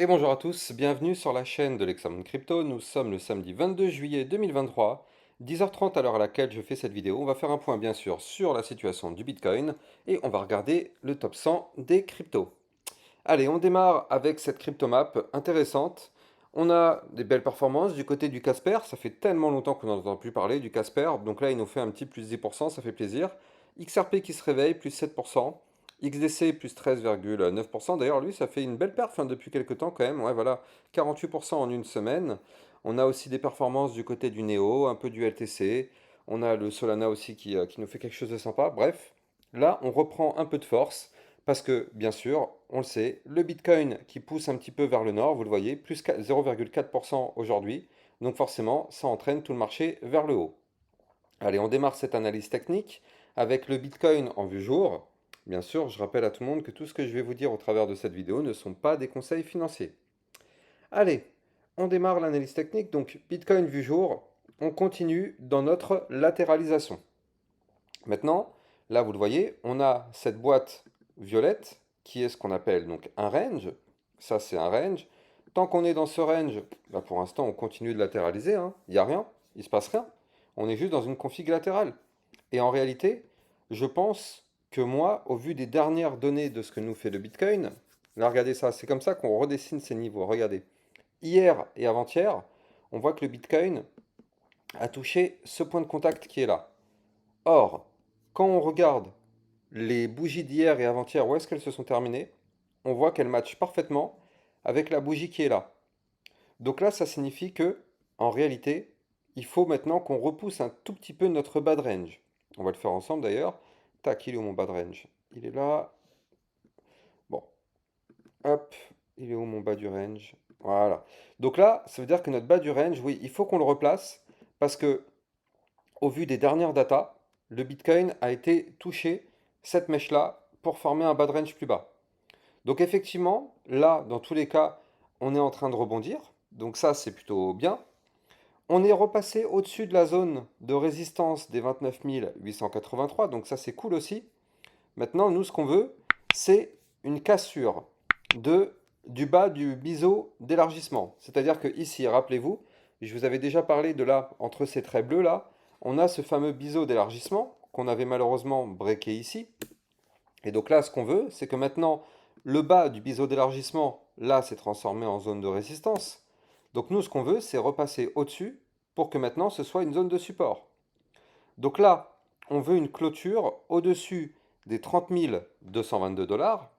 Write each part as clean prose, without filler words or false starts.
Et bonjour à tous, bienvenue sur la chaîne de l'Examen Crypto. Nous sommes le samedi 22 juillet 2023, 10h30 à l'heure à laquelle je fais cette vidéo. On va faire un point bien sûr sur la situation du Bitcoin et on va regarder le top 100 des cryptos. Allez, on démarre avec cette cryptomap intéressante. On a des belles performances du côté du Casper. Ça fait tellement longtemps qu'on n'en entend plus parler du Casper. Donc là, il nous fait un petit plus 10%, ça fait plaisir. XRP qui se réveille, plus 7%. XDC, plus 13,9%. D'ailleurs, lui, ça fait une belle perf depuis quelques temps quand même. Ouais, voilà, 48% en une semaine. On a aussi des performances du côté du Neo, un peu du LTC. On a le Solana aussi qui nous fait quelque chose de sympa. Bref, là, on reprend un peu de force. Parce que, bien sûr, on le sait, le Bitcoin qui pousse un petit peu vers le nord, vous le voyez, plus 0,4% aujourd'hui. Donc forcément, ça entraîne tout le marché vers le haut. Allez, on démarre cette analyse technique avec le Bitcoin en vue jour. Bien sûr, je rappelle à tout le monde que tout ce que je vais vous dire au travers de cette vidéo ne sont pas des conseils financiers. Allez, on démarre l'analyse technique. Donc, Bitcoin vue jour, on continue dans notre latéralisation. Maintenant, là, vous le voyez, on a cette boîte violette qui est ce qu'on appelle donc un range. Ça, c'est un range. Tant qu'on est dans ce range, bah, pour l'instant, on continue de latéraliser, hein. Il n'y a rien, il ne se passe rien. On est juste dans une config latérale. Et en réalité, je pense que moi, au vu des dernières données de ce que nous fait le Bitcoin, là, regardez ça, c'est comme ça qu'on redessine ces niveaux. Regardez, hier et avant-hier, on voit que le Bitcoin a touché ce point de contact qui est là. Or, quand on regarde les bougies d'hier et avant-hier, où est-ce qu'elles se sont terminées? On voit qu'elles matchent parfaitement avec la bougie qui est là. Donc là, ça signifie que, en réalité, il faut maintenant qu'on repousse un tout petit peu notre bas de range. On va le faire ensemble d'ailleurs. Tac, il est où mon bas de range? Il est là. Bon, hop, il est où mon bas du range? Voilà. Donc là, ça veut dire que notre bas du range, oui, il faut qu'on le replace parce que, au vu des dernières datas, le Bitcoin a été touché cette mèche-là pour former un bas de range plus bas. Donc effectivement, là, dans tous les cas, on est en train de rebondir. Donc ça, c'est plutôt bien. On est repassé au-dessus de la zone de résistance des 29 883. Donc ça, c'est cool aussi. Maintenant, nous, ce qu'on veut, c'est une cassure de, du bas du biseau d'élargissement. C'est-à-dire que ici, rappelez-vous, je vous avais déjà parlé de là, entre ces traits bleus là, on a ce fameux biseau d'élargissement qu'on avait malheureusement breaké ici. Et donc là, ce qu'on veut, c'est que maintenant, le bas du biseau d'élargissement, là, s'est transformé en zone de résistance. Donc nous, ce qu'on veut, c'est repasser au-dessus pour que maintenant, ce soit une zone de support. Donc là, on veut une clôture au-dessus des 30 222 dollars,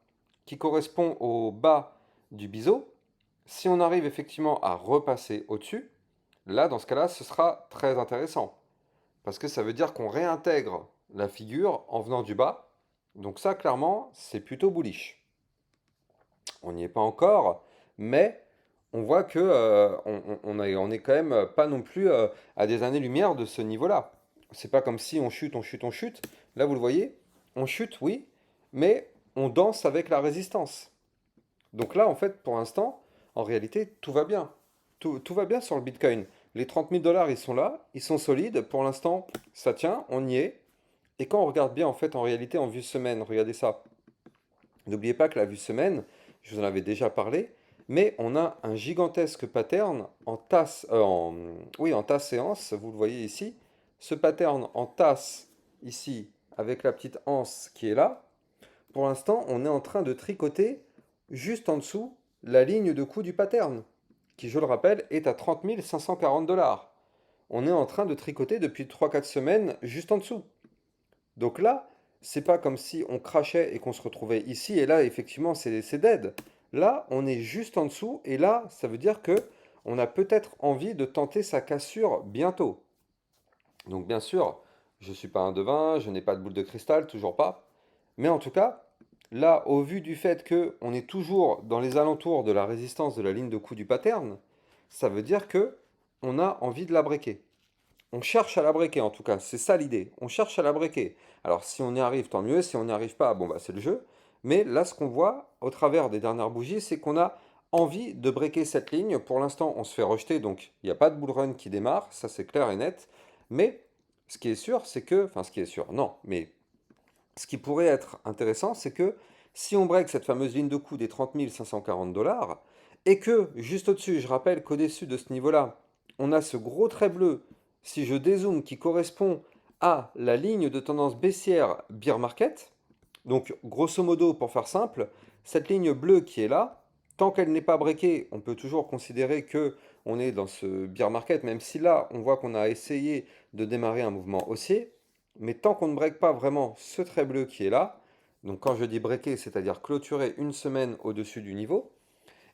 qui correspond au bas du biseau. Si on arrive effectivement à repasser au-dessus, là, dans ce cas-là, ce sera très intéressant. Parce que ça veut dire qu'on réintègre la figure en venant du bas. Donc ça, clairement, c'est plutôt bullish. On n'y est pas encore, mais on voit que on est quand même pas non plus à des années-lumière de ce niveau-là. C'est pas comme si on chute, on chute, on chute. Là, vous le voyez, on chute, oui, mais on danse avec la résistance. Donc là, en fait, pour l'instant, en réalité, tout va bien. Tout va bien sur le Bitcoin. Les 30 000 dollars, ils sont là, ils sont solides. Pour l'instant, ça tient, on y est. Et quand on regarde bien, en fait, en réalité, en vue semaine, regardez ça. N'oubliez pas que la vue semaine, je vous en avais déjà parlé, mais on a un gigantesque pattern en tasse, oui, en tasse séance, vous le voyez ici. Ce pattern en tasse, ici, avec la petite anse qui est là, pour l'instant, on est en train de tricoter juste en dessous la ligne de coût du pattern, qui, je le rappelle, est à 30 540 dollars. On est en train de tricoter depuis 3 4 semaines juste en dessous. Donc là, c'est pas comme si on crachait et qu'on se retrouvait ici et là, effectivement, c'est dead. Là, on est juste en dessous et là, ça veut dire que on a peut-être envie de tenter sa cassure bientôt. Donc bien sûr, je ne suis pas un devin, je n'ai pas de boule de cristal, toujours pas. Mais en tout cas, là, au vu du fait que on est toujours dans les alentours de la résistance de la ligne de coup du pattern, ça veut dire que on a envie de la breaker. On cherche à la breaker en tout cas, c'est ça l'idée. On cherche à la breaker. Alors si on y arrive, tant mieux. Si on n'y arrive pas, bon bah c'est le jeu. Mais là, ce qu'on voit au travers des dernières bougies, c'est qu'on a envie de breaker cette ligne. Pour l'instant, on se fait rejeter, donc il n'y a pas de bull run qui démarre, ça c'est clair et net. Mais ce qui est sûr, c'est que, enfin ce qui est sûr, non, mais ce qui pourrait être intéressant, c'est que si on break cette fameuse ligne de coup des 30 540 dollars, et que, juste au-dessus, je rappelle qu'au-dessus de ce niveau-là, on a ce gros trait bleu, si je dézoome, qui correspond à la ligne de tendance baissière bear market. Donc, grosso modo, pour faire simple, cette ligne bleue qui est là, tant qu'elle n'est pas breakée, on peut toujours considérer que on est dans ce bear market, même si là, on voit qu'on a essayé de démarrer un mouvement haussier. Mais tant qu'on ne break pas vraiment ce trait bleu qui est là, donc quand je dis breaker, c'est-à-dire clôturer une semaine au-dessus du niveau,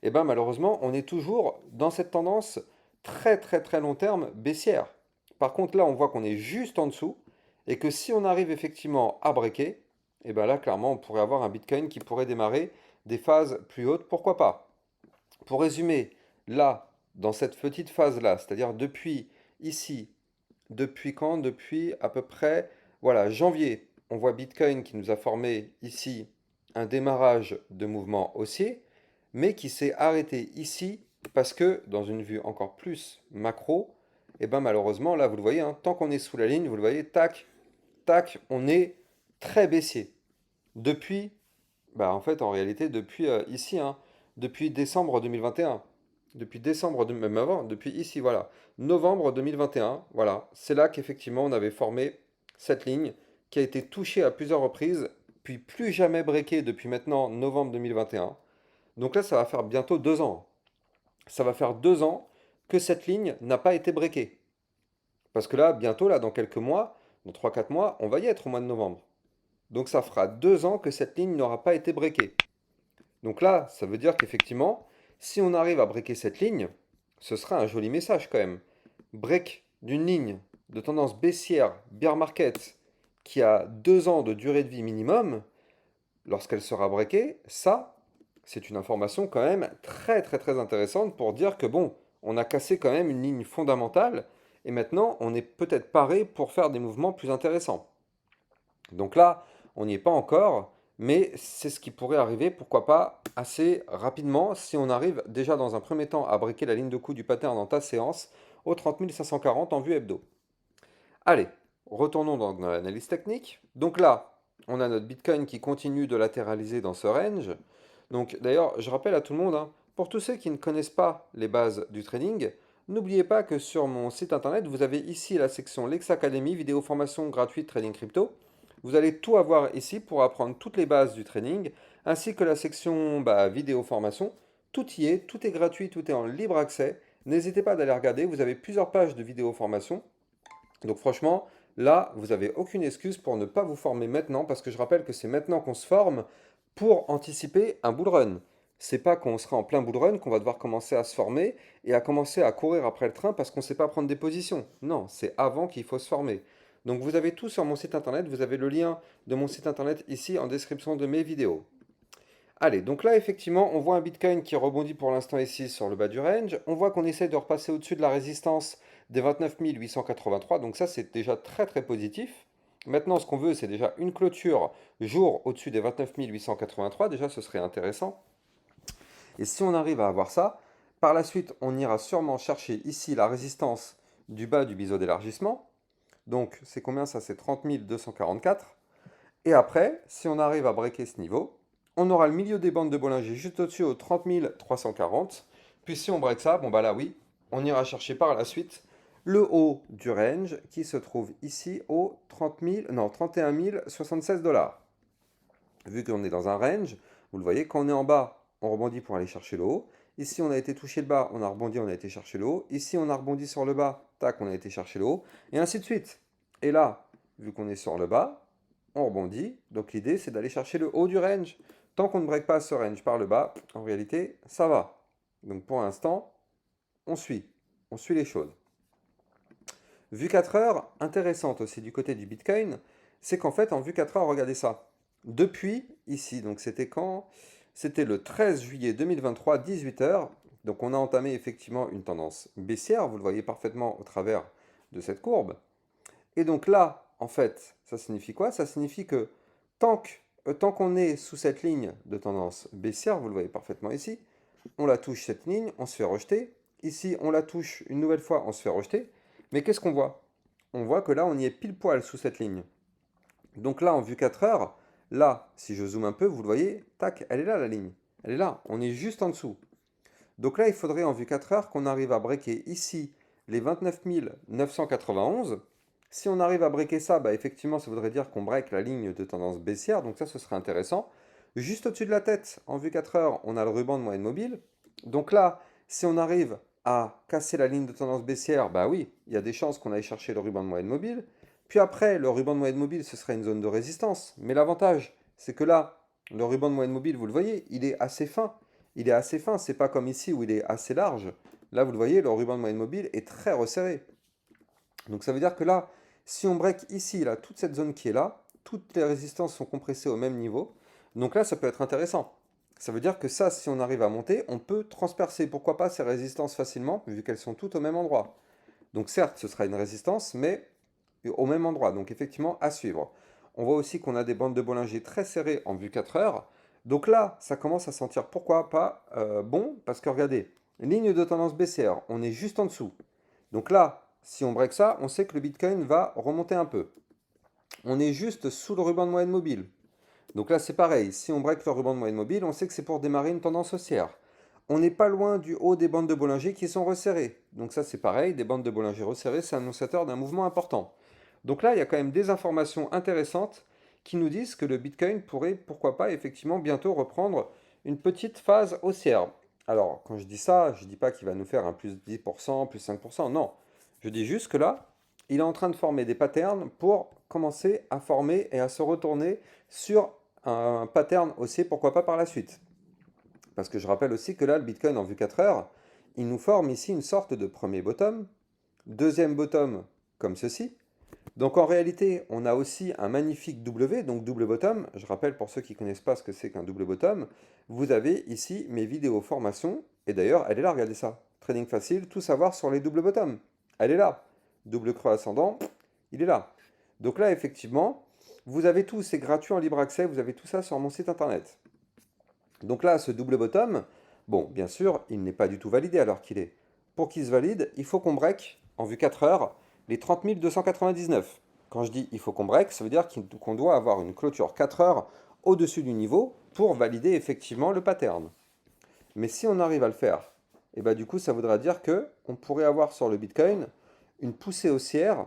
et bien malheureusement, on est toujours dans cette tendance très très très long terme baissière. Par contre, là, on voit qu'on est juste en dessous et que si on arrive effectivement à breaker, et bien là, clairement, on pourrait avoir un Bitcoin qui pourrait démarrer des phases plus hautes, pourquoi pas. Pour résumer, là, dans cette petite phase-là, c'est-à-dire depuis ici, depuis quand? Depuis à peu près, voilà, janvier, on voit Bitcoin qui nous a formé ici un démarrage de mouvement haussier, mais qui s'est arrêté ici parce que, dans une vue encore plus macro, et ben malheureusement, là, vous le voyez, hein, tant qu'on est sous la ligne, vous le voyez, tac, tac, on est très baissier. Depuis, bah en fait, en réalité, depuis ici, hein, depuis décembre 2021. Depuis décembre, même avant, depuis ici, voilà. Novembre 2021, voilà. C'est là qu'effectivement on avait formé cette ligne qui a été touchée à plusieurs reprises, puis plus jamais breakée depuis maintenant novembre 2021. Donc là, ça va faire bientôt 2 ans. Ça va faire 2 ans que cette ligne n'a pas été breakée. Parce que là, bientôt, là, dans quelques mois, dans 3 4 mois, on va y être au mois de novembre. Donc ça fera 2 ans que cette ligne n'aura pas été breakée. Donc là, ça veut dire qu'effectivement, si on arrive à breaker cette ligne, ce sera un joli message quand même. Break d'une ligne de tendance baissière, bear market, qui a 2 ans de durée de vie minimum, lorsqu'elle sera breakée, ça, c'est une information quand même très très très intéressante pour dire que bon, on a cassé quand même une ligne fondamentale et maintenant on est peut-être paré pour faire des mouvements plus intéressants. Donc là, on n'y est pas encore, mais c'est ce qui pourrait arriver, pourquoi pas, assez rapidement si on arrive déjà dans un premier temps à briquer la ligne de coup du pattern en ta séance au 30 540 en vue hebdo. Allez, retournons dans l'analyse technique. Donc là, on a notre Bitcoin qui continue de latéraliser dans ce range. Donc d'ailleurs, je rappelle à tout le monde, hein, pour tous ceux qui ne connaissent pas les bases du trading, n'oubliez pas que sur mon site internet, vous avez ici la section Lex Academy, vidéo formation gratuite trading crypto. Vous allez tout avoir ici pour apprendre toutes les bases du trading, ainsi que la section vidéo formation. Tout y est, tout est gratuit, tout est en libre accès. N'hésitez pas d'aller regarder, vous avez plusieurs pages de vidéo formation. Donc franchement, là, vous n'avez aucune excuse pour ne pas vous former maintenant, parce que je rappelle que c'est maintenant qu'on se forme pour anticiper un bull run. C'est pas quand on sera en plein bull run qu'on va devoir commencer à se former et à commencer à courir après le train parce qu'on ne sait pas prendre des positions. Non, c'est avant qu'il faut se former. Donc vous avez tout sur mon site internet, vous avez le lien de mon site internet ici en description de mes vidéos. Allez, donc là effectivement, on voit un Bitcoin qui rebondit pour l'instant ici sur le bas du range. On voit qu'on essaie de repasser au-dessus de la résistance des 29 883, donc ça c'est déjà très très positif. Maintenant, ce qu'on veut, c'est déjà une clôture jour au-dessus des 29 883, déjà ce serait intéressant. Et si on arrive à avoir ça, par la suite, on ira sûrement chercher ici la résistance du bas du biseau d'élargissement. Donc c'est combien ça? C'est 30 244. Et après, si on arrive à breaker ce niveau, on aura le milieu des bandes de Bollinger juste au-dessus au 30 340. Puis si on break ça, bon bah là oui, on ira chercher par la suite le haut du range qui se trouve ici au 31 076 $. Vu qu'on est dans un range, vous le voyez, quand on est en bas, on rebondit pour aller chercher le haut. Ici, on a été touché le bas, on a rebondi, on a été chercher le haut. Ici, on a rebondi sur le bas, tac, on a été chercher le haut. Et ainsi de suite. Et là, vu qu'on est sur le bas, on rebondit. Donc l'idée, c'est d'aller chercher le haut du range. Tant qu'on ne break pas ce range par le bas, en réalité, ça va. Donc pour l'instant, on suit. On suit les choses. Vue 4 heures, intéressante aussi du côté du Bitcoin, c'est qu'en fait, en vue 4 heures, regardez ça. Depuis ici, donc c'était quand? C'était le 13 juillet 2023, 18 heures. Donc on a entamé effectivement une tendance baissière, vous le voyez parfaitement au travers de cette courbe. Et donc là, en fait, ça signifie quoi? Ça signifie que tant qu'on est sous cette ligne de tendance baissière, vous le voyez parfaitement ici, on la touche cette ligne, on se fait rejeter. Ici, on la touche une nouvelle fois, on se fait rejeter. Mais qu'est-ce qu'on voit? On voit que là, on y est pile poil sous cette ligne. Donc là, en vue 4 heures, là, si je zoome un peu, vous le voyez, tac, elle est là la ligne. Elle est là, on est juste en dessous. Donc là, il faudrait en vue 4 heures qu'on arrive à breaker ici les 29 991. Si on arrive à breaker ça, bah effectivement, ça voudrait dire qu'on break la ligne de tendance baissière, donc ça, ce serait intéressant. Juste au-dessus de la tête, en vue 4 heures, on a le ruban de moyenne mobile. Donc là, si on arrive à casser la ligne de tendance baissière, bah oui, il y a des chances qu'on aille chercher le ruban de moyenne mobile. Puis après, le ruban de moyenne mobile, ce serait une zone de résistance. Mais l'avantage, c'est que là, le ruban de moyenne mobile, vous le voyez, il est assez fin. Il est assez fin, c'est pas comme ici où il est assez large. Là, vous le voyez, le ruban de moyenne mobile est très resserré. Donc ça veut dire que là, si on break ici, là, toute cette zone qui est là, toutes les résistances sont compressées au même niveau. Donc là, ça peut être intéressant. Ça veut dire que ça, si on arrive à monter, on peut transpercer, pourquoi pas, ces résistances facilement, vu qu'elles sont toutes au même endroit. Donc certes, ce sera une résistance, mais au même endroit. Donc effectivement, à suivre. On voit aussi qu'on a des bandes de Bollinger très serrées en vue 4 heures. Donc là, ça commence à sentir pourquoi pas bon, parce que regardez, ligne de tendance baissière, on est juste en dessous. Donc là, si on break ça, on sait que le Bitcoin va remonter un peu. On est juste sous le ruban de moyenne mobile. Donc là, c'est pareil. Si on break le ruban de moyenne mobile, on sait que c'est pour démarrer une tendance haussière. On n'est pas loin du haut des bandes de Bollinger qui sont resserrées. Donc ça, c'est pareil. Des bandes de Bollinger resserrées, c'est annonciateur d'un mouvement important. Donc là, il y a quand même des informations intéressantes qui nous disent que le Bitcoin pourrait, pourquoi pas, effectivement, bientôt reprendre une petite phase haussière. Alors, quand je dis ça, je ne dis pas qu'il va nous faire un plus 10%, plus 5%, non. Je dis juste que là, il est en train de former des patterns pour commencer à former et à se retourner sur un pattern haussier, pourquoi pas par la suite. Parce que je rappelle aussi que là, le Bitcoin en vue 4 heures, il nous forme ici une sorte de premier bottom, deuxième bottom comme ceci. Donc en réalité, on a aussi un magnifique W, donc double bottom. Je rappelle pour ceux qui ne connaissent pas ce que c'est qu'un double bottom, vous avez ici mes vidéos formation, et d'ailleurs, elle est là, regardez ça. Trading facile, tout savoir sur les double bottom. Elle est là. Double creux ascendant, il est là. Donc là, effectivement, vous avez tout, c'est gratuit en libre accès, vous avez tout ça sur mon site internet. Donc là, ce double bottom, bon, bien sûr, il n'est pas du tout validé alors qu'il est. Pour qu'il se valide, il faut qu'on break, en vue 4 heures, les 30 299. Quand je dis il faut qu'on break, ça veut dire qu'on doit avoir une clôture 4 heures au-dessus du niveau pour valider effectivement le pattern. Mais si on arrive à le faire, et bah du coup, ça voudra dire que on pourrait avoir sur le Bitcoin une poussée haussière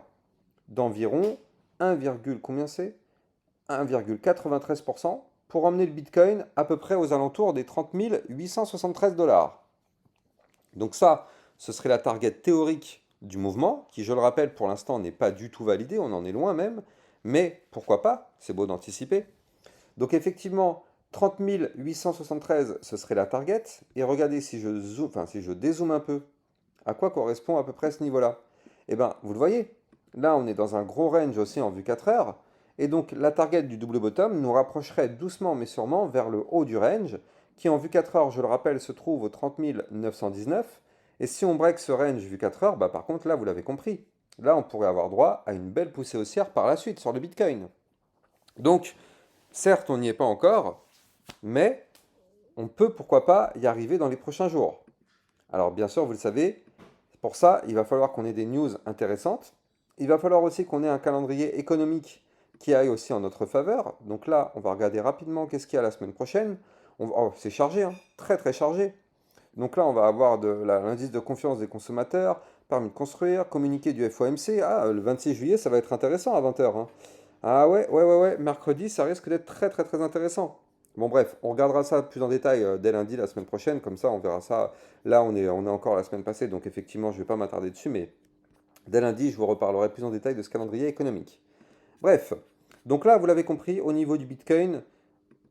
d'environ 1, combien c'est 1,93% pour emmener le Bitcoin à peu près aux alentours des 30 873 dollars. Donc ça, ce serait la target théorique du mouvement, qui, je le rappelle, pour l'instant n'est pas du tout validé, on en est loin même, mais pourquoi pas, c'est beau d'anticiper. Donc effectivement, 30 873, ce serait la target, et regardez si je zoome, enfin si je dézoome un peu, à quoi correspond à peu près ce niveau-là. Eh bien, vous le voyez, là on est dans un gros range aussi en vue 4 heures, et donc la target du double bottom nous rapprocherait doucement mais sûrement vers le haut du range, qui en vue 4 heures, je le rappelle, se trouve au 30 919. Et si on break ce range vue 4 heures, bah par contre là vous l'avez compris, là on pourrait avoir droit à une belle poussée haussière par la suite sur le Bitcoin. Donc, certes on n'y est pas encore, mais on peut pourquoi pas y arriver dans les prochains jours. Alors bien sûr, vous le savez, pour ça, il va falloir qu'on ait des news intéressantes. Il va falloir aussi qu'on ait un calendrier économique qui aille aussi en notre faveur. Donc là, on va regarder rapidement qu'est-ce qu'il y a la semaine prochaine. Oh, c'est chargé, hein, très très chargé. Donc là, on va avoir l'indice de confiance des consommateurs, permis de construire, communiqué du FOMC. Ah, le 26 juillet, ça va être intéressant à 20 heures, hein. Ah ouais, ouais, ouais, ouais, mercredi, ça risque d'être très très très intéressant. Bon bref, on regardera ça plus en détail dès lundi la semaine prochaine, comme ça on verra ça. Là on est encore la semaine passée, donc effectivement je ne vais pas m'attarder dessus, mais dès lundi je vous reparlerai plus en détail de ce calendrier économique. Bref, donc là vous l'avez compris, au niveau du Bitcoin,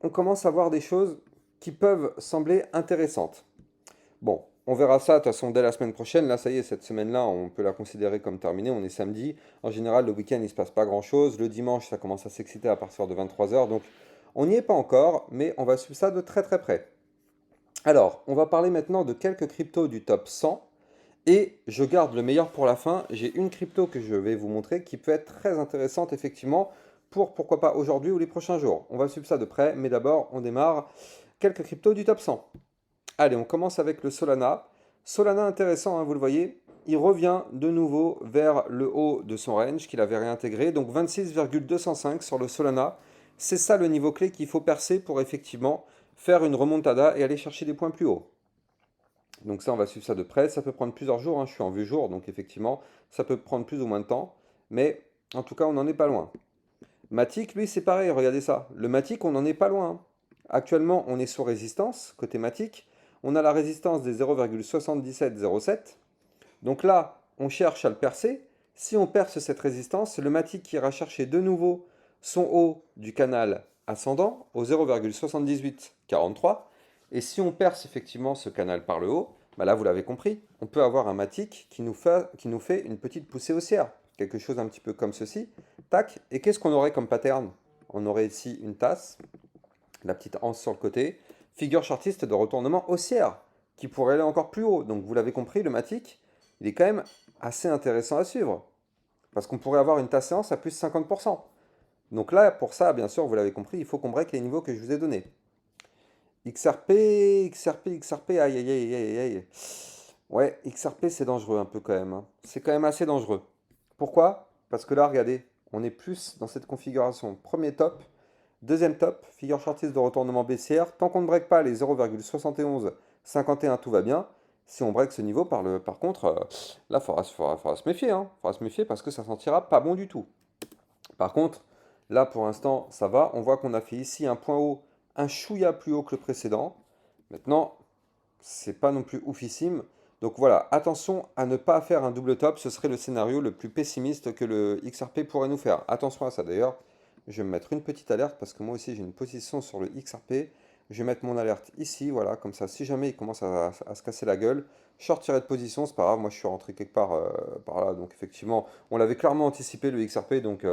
on commence à voir des choses qui peuvent sembler intéressantes. Bon, on verra ça de toute façon dès la semaine prochaine. Là, ça y est, cette semaine-là, on peut la considérer comme terminée. On est samedi. En général, le week-end, il ne se passe pas grand-chose. Le dimanche, ça commence à s'exciter à partir de 23 heures. Donc, on n'y est pas encore, mais on va suivre ça de très très près. Alors, on va parler maintenant de quelques cryptos du top 100. Et je garde le meilleur pour la fin. J'ai une crypto que je vais vous montrer qui peut être très intéressante, effectivement, pour pourquoi pas aujourd'hui ou les prochains jours. On va suivre ça de près, mais d'abord, on démarre quelques cryptos du top 100. Allez, on commence avec le Solana. Solana intéressant, hein, vous le voyez, il revient de nouveau vers le haut de son range qu'il avait réintégré, donc 26,205 sur le Solana. C'est ça le niveau clé qu'il faut percer pour effectivement faire une remontada et aller chercher des points plus hauts. Donc ça, on va suivre ça de près. Ça peut prendre plusieurs jours, hein. Je suis en vue jour, donc effectivement, ça peut prendre plus ou moins de temps. Mais en tout cas, on n'en est pas loin. Matic, lui, c'est pareil, regardez ça. Le Matic, on n'en est pas loin, hein. Actuellement, on est sous résistance, côté Matic. On a la résistance des 0,7707. Donc là, on cherche à le percer. Si on perce cette résistance, le Matic ira chercher de nouveau son haut du canal ascendant au 0,7843. Et si on perce effectivement ce canal par le haut, bah là vous l'avez compris, on peut avoir un Matic qui nous fait une petite poussée haussière. Quelque chose un petit peu comme ceci. Tac. Et qu'est-ce qu'on aurait comme pattern? On aurait ici une tasse, la petite anse sur le côté, figure chartiste de retournement haussière, qui pourrait aller encore plus haut. Donc vous l'avez compris, le Matic, il est quand même assez intéressant à suivre. Parce qu'on pourrait avoir une tasse séance à plus de 50%. Donc là, pour ça, bien sûr, vous l'avez compris, il faut qu'on break les niveaux que je vous ai donnés. XRP, XRP, XRP, aïe aïe aïe aïe aïe. Ouais, XRP c'est dangereux un peu quand même, hein. C'est quand même assez dangereux. Pourquoi? Parce que là, regardez, on est plus dans cette configuration. Premier top, deuxième top, figure chartiste de retournement baissière. Tant qu'on ne break pas les 0,7151, tout va bien. Si on break ce niveau, par contre, là, faudra se méfier, hein. Faudra se méfier parce que ça sentira pas bon du tout. Par contre, là, pour l'instant, ça va. On voit qu'on a fait ici un point haut, un chouïa plus haut que le précédent. Maintenant, c'est pas non plus oufissime. Donc voilà, attention à ne pas faire un double top, ce serait le scénario le plus pessimiste que le XRP pourrait nous faire. Attention à ça d'ailleurs, je vais me mettre une petite alerte parce que moi aussi j'ai une position sur le XRP. Je vais mettre mon alerte ici, voilà, comme ça si jamais il commence à se casser la gueule, je sortirai de position, c'est pas grave, moi je suis rentré quelque part par là, donc effectivement, on l'avait clairement anticipé le XRP, donc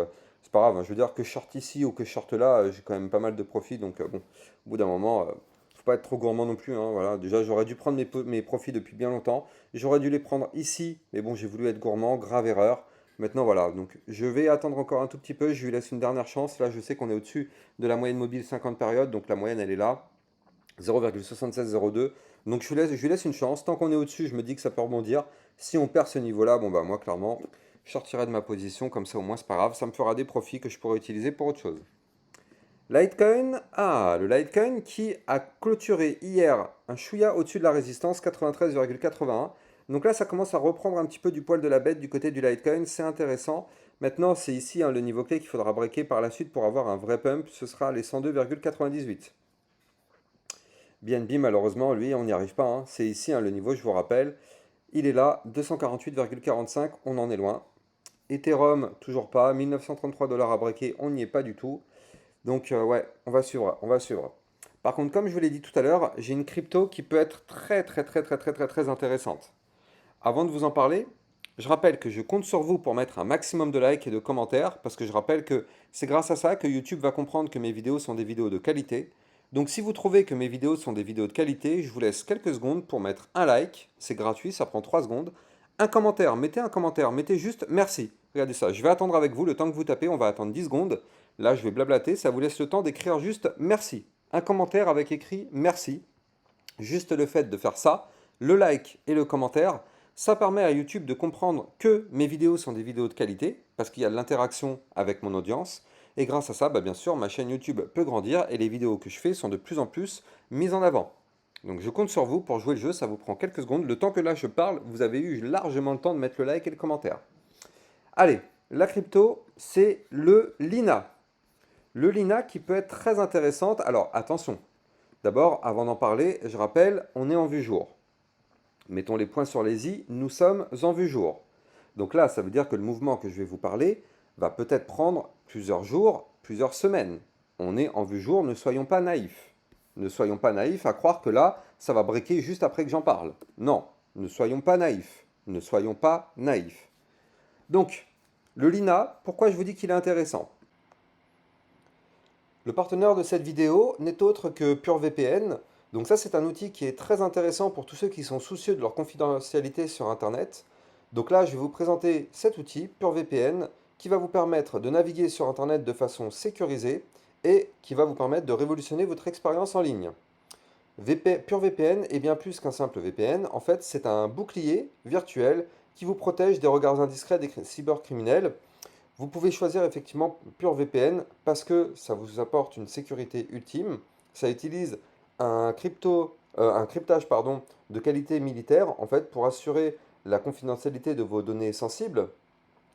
c'est pas grave, hein. Je veux dire que je short ici ou que je short là, j'ai quand même pas mal de profits, donc bon, au bout d'un moment, faut pas être trop gourmand non plus, hein, voilà. Déjà, j'aurais dû prendre mes profits depuis bien longtemps. J'aurais dû les prendre ici, mais bon, j'ai voulu être gourmand, grave erreur. Maintenant, voilà, donc je vais attendre encore un tout petit peu, je lui laisse une dernière chance. Là, je sais qu'on est au-dessus de la moyenne mobile 50 périodes, donc la moyenne, elle est là, 0,7602. Donc je lui laisse une chance. Tant qu'on est au-dessus, je me dis que ça peut rebondir. Si on perd ce niveau-là, bon bah moi, clairement, je sortirai de ma position, comme ça au moins, c'est pas grave. Ça me fera des profits que je pourrai utiliser pour autre chose. Litecoin, le Litecoin qui a clôturé hier un chouïa au-dessus de la résistance 93,81. Donc là, ça commence à reprendre un petit peu du poil de la bête du côté du Litecoin, c'est intéressant. Maintenant, c'est ici hein, le niveau clé qu'il faudra breaker par la suite pour avoir un vrai pump, ce sera les 102,98. BNB, malheureusement, lui, on n'y arrive pas, hein. C'est ici hein, le niveau, je vous rappelle. Il est là, 248,45, on en est loin. Ethereum, toujours pas, 1933 dollars à breaker, on n'y est pas du tout. Donc ouais, on va suivre, on va suivre. Par contre, comme je vous l'ai dit tout à l'heure, j'ai une crypto qui peut être très intéressante. Avant de vous en parler, je rappelle que je compte sur vous pour mettre un maximum de likes et de commentaires, parce que je rappelle que c'est grâce à ça que YouTube va comprendre que mes vidéos sont des vidéos de qualité. Donc si vous trouvez que mes vidéos sont des vidéos de qualité, je vous laisse quelques secondes pour mettre un like, c'est gratuit, ça prend 3 secondes. Un commentaire, mettez juste merci. Regardez ça, je vais attendre avec vous le temps que vous tapez, on va attendre 10 secondes. Là, je vais blablater, ça vous laisse le temps d'écrire juste merci. Un commentaire avec écrit merci. Juste le fait de faire ça, le like et le commentaire, ça permet à YouTube de comprendre que mes vidéos sont des vidéos de qualité, parce qu'il y a de l'interaction avec mon audience. Et grâce à ça, bah bien sûr, ma chaîne YouTube peut grandir et les vidéos que je fais sont de plus en plus mises en avant. Donc je compte sur vous pour jouer le jeu, ça vous prend quelques secondes. Le temps que là je parle, vous avez eu largement le temps de mettre le like et le commentaire. Allez, la crypto, c'est le Lina. Le Lina qui peut être très intéressante. Alors attention, d'abord, avant d'en parler, je rappelle, on est en vue jour. Mettons les points sur les i, nous sommes en vue jour. Donc là, ça veut dire que le mouvement que je vais vous parler va peut-être prendre plusieurs jours, plusieurs semaines. On est en vue jour, ne soyons pas naïfs. Ne soyons pas naïfs à croire que là, ça va breaker juste après que j'en parle. Non, ne soyons pas naïfs. Ne soyons pas naïfs. Donc, le Lina, pourquoi je vous dis qu'il est intéressant? Le partenaire de cette vidéo n'est autre que PureVPN. Donc ça, c'est un outil qui est très intéressant pour tous ceux qui sont soucieux de leur confidentialité sur Internet. Donc là, je vais vous présenter cet outil, PureVPN, qui va vous permettre de naviguer sur Internet de façon sécurisée et qui va vous permettre de révolutionner votre expérience en ligne. PureVPN est bien plus qu'un simple VPN. En fait, c'est un bouclier virtuel qui vous protège des regards indiscrets des cybercriminels. Vous pouvez choisir effectivement PureVPN parce que ça vous apporte une sécurité ultime. Ça utilise un crypto un cryptage, pardon, de qualité militaire, en fait, pour assurer la confidentialité de vos données sensibles.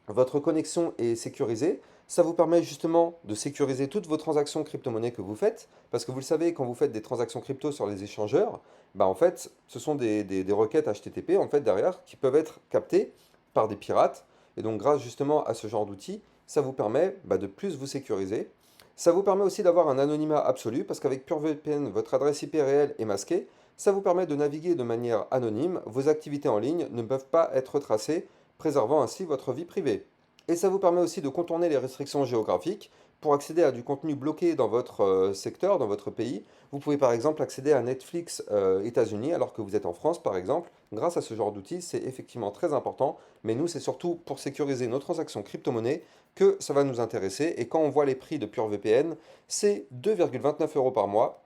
Votre connexion est sécurisée. Ça vous permet justement de sécuriser toutes vos transactions crypto-monnaies que vous faites. Parce que vous le savez, quand vous faites des transactions crypto sur les échangeurs, bah en fait, ce sont des requêtes HTTP en fait, derrière qui peuvent être captées par des pirates. Et donc, grâce justement à ce genre d'outils, ça vous permet de plus vous sécuriser. Ça vous permet aussi d'avoir un anonymat absolu parce qu'avec PureVPN, votre adresse IP réelle est masquée. Ça vous permet de naviguer de manière anonyme. Vos activités en ligne ne peuvent pas être tracées, préservant ainsi votre vie privée. Et ça vous permet aussi de contourner les restrictions géographiques pour accéder à du contenu bloqué dans votre secteur, dans votre pays. Vous pouvez par exemple accéder à Netflix États-Unis alors que vous êtes en France par exemple. Grâce à ce genre d'outils, c'est effectivement très important. Mais nous, c'est surtout pour sécuriser nos transactions crypto-monnaies que ça va nous intéresser. Et quand on voit les prix de PureVPN, c'est 2,29 € par mois.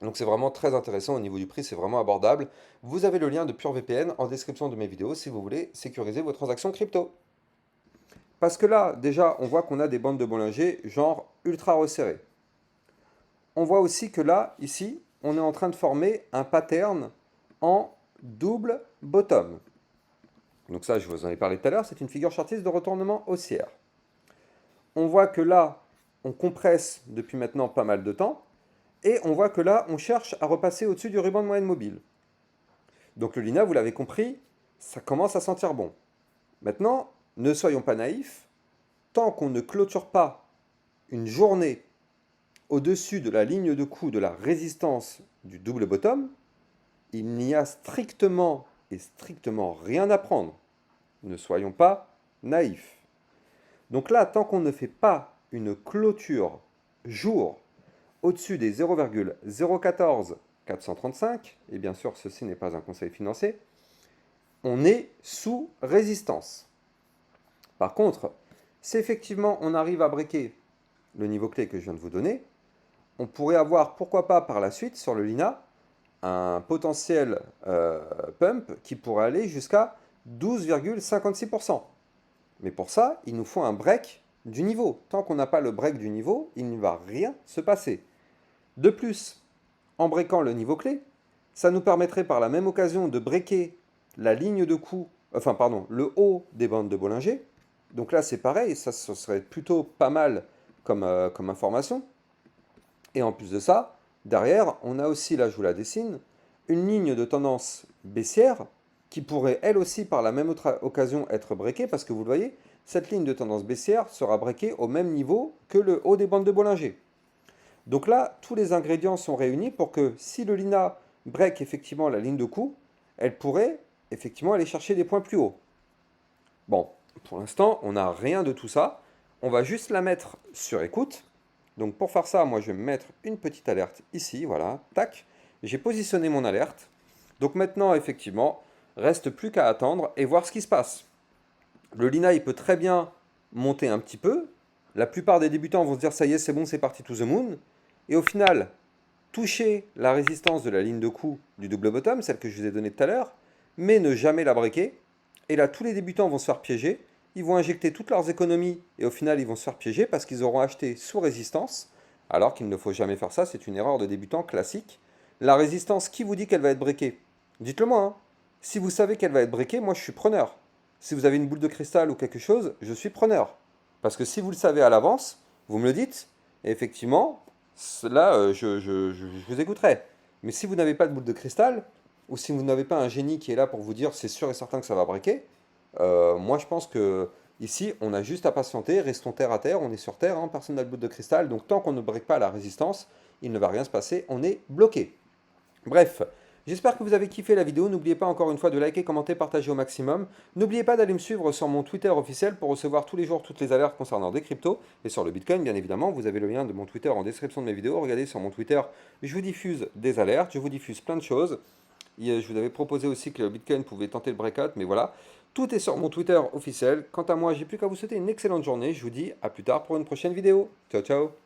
Donc c'est vraiment très intéressant au niveau du prix, c'est vraiment abordable. Vous avez le lien de PureVPN en description de mes vidéos si vous voulez sécuriser vos transactions crypto. Parce que là, déjà, on voit qu'on a des bandes de Bollinger genre ultra resserrées. On voit aussi que là, ici, on est en train de former un pattern en double bottom. Donc ça, je vous en ai parlé tout à l'heure, c'est une figure chartiste de retournement haussière. On voit que là, on compresse depuis maintenant pas mal de temps. Et on voit que là, on cherche à repasser au-dessus du ruban de moyenne mobile. Donc le Lina, vous l'avez compris, ça commence à sentir bon. Maintenant, ne soyons pas naïfs, tant qu'on ne clôture pas une journée au-dessus de la ligne de coup de la résistance du double bottom, il n'y a strictement et strictement rien à prendre. Ne soyons pas naïfs. Donc là, tant qu'on ne fait pas une clôture jour au-dessus des 0,014435, et bien sûr ceci n'est pas un conseil financier, on est sous résistance. Par contre, si effectivement on arrive à breaker le niveau clé que je viens de vous donner, on pourrait avoir, pourquoi pas par la suite, sur le Lina, un potentiel pump qui pourrait aller jusqu'à 12,56%. Mais pour ça, il nous faut un break du niveau. Tant qu'on n'a pas le break du niveau, il ne va rien se passer. De plus, en breakant le niveau clé, ça nous permettrait par la même occasion de breaker la ligne de coup, enfin pardon, le haut des bandes de Bollinger. Donc là c'est pareil, ça ce serait plutôt pas mal comme information. Et en plus de ça, derrière, on a aussi, là je vous la dessine, une ligne de tendance baissière qui pourrait elle aussi par la même occasion être breakée parce que vous le voyez, cette ligne de tendance baissière sera breakée au même niveau que le haut des bandes de Bollinger. Donc là, tous les ingrédients sont réunis pour que si le Lina break effectivement la ligne de coup, elle pourrait effectivement aller chercher des points plus hauts. Bon, pour l'instant, on n'a rien de tout ça. On va juste la mettre sur écoute. Donc pour faire ça, moi je vais me mettre une petite alerte ici, voilà, tac. J'ai positionné mon alerte. Donc maintenant, effectivement, reste plus qu'à attendre et voir ce qui se passe. Le Lina, il peut très bien monter un petit peu. La plupart des débutants vont se dire, ça y est, c'est bon, c'est parti to the moon. Et au final, toucher la résistance de la ligne de coup du double bottom, celle que je vous ai donnée tout à l'heure, mais ne jamais la breaker. Et là, tous les débutants vont se faire piéger. Ils vont injecter toutes leurs économies et au final, ils vont se faire piéger parce qu'ils auront acheté sous résistance, alors qu'il ne faut jamais faire ça. C'est une erreur de débutant classique. La résistance, qui vous dit qu'elle va être breakée? Dites-le moi, hein. Si vous savez qu'elle va être breakée, moi je suis preneur. Si vous avez une boule de cristal ou quelque chose, je suis preneur. Parce que si vous le savez à l'avance, vous me le dites, et effectivement, là, je vous écouterai. Mais si vous n'avez pas de boule de cristal, ou si vous n'avez pas un génie qui est là pour vous dire c'est sûr et certain que ça va breaker, moi je pense que ici, on a juste à patienter, restons terre à terre, on est sur terre, hein, personne n'a de boule de cristal, donc tant qu'on ne break pas la résistance, il ne va rien se passer, on est bloqué. Bref, j'espère que vous avez kiffé la vidéo. N'oubliez pas encore une fois de liker, commenter, partager au maximum. N'oubliez pas d'aller me suivre sur mon Twitter officiel pour recevoir tous les jours toutes les alertes concernant des cryptos. Et sur le Bitcoin, bien évidemment, vous avez le lien de mon Twitter en description de mes vidéos. Regardez sur mon Twitter, je vous diffuse des alertes, je vous diffuse plein de choses. Et je vous avais proposé aussi que le Bitcoin pouvait tenter le breakout, mais voilà. Tout est sur mon Twitter officiel. Quant à moi, j'ai plus qu'à vous souhaiter une excellente journée. Je vous dis à plus tard pour une prochaine vidéo. Ciao, ciao.